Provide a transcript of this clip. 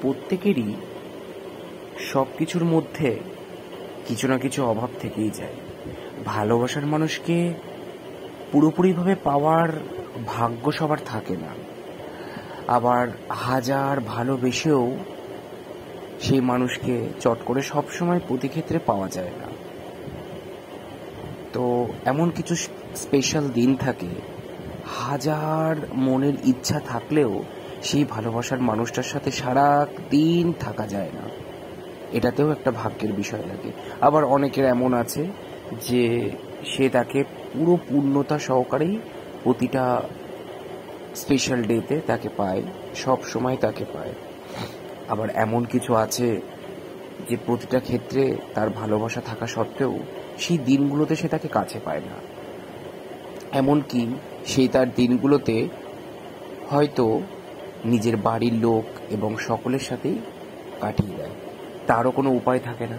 প্রত্যেকেরই সব কিছুর মধ্যে কিছু না কিছু অভাব থেকেই যায়। ভালোবাসার মানুষকে পুরোপুরিভাবে পাওয়ার ভাগ্য সবার থাকে না, আবার হাজার ভালোবেসেও সেই মানুষকে চট করে সবসময় প্রতি ক্ষেত্রে পাওয়া যায় না। তো এমন কিছু স্পেশাল দিন থাকে, হাজার মনের ইচ্ছা থাকলেও সেই ভালোবাসার মানুষটার সাথে সারা দিন থাকা যায় না। এটাতেও একটা ভাগ্যের বিষয় লাগে। আবার অনেকের এমন আছে যে সে তাকে পুরো পূর্ণতা সহকারেই প্রতিটা স্পেশাল ডেতে তাকে পায়, সব সময় তাকে পায়। আবার এমন কিছু আছে যে প্রতিটা ক্ষেত্রে তার ভালোবাসা থাকা সত্ত্বেও সেই দিনগুলোতে সে তাকে কাছে পায় না। এমনকি সেই তার দিনগুলোতে হয়তো নিজের বাড়ির লোক এবং সকলের সাথেই কাটিয়ে দেয়, তারও কোনো উপায় থাকে না।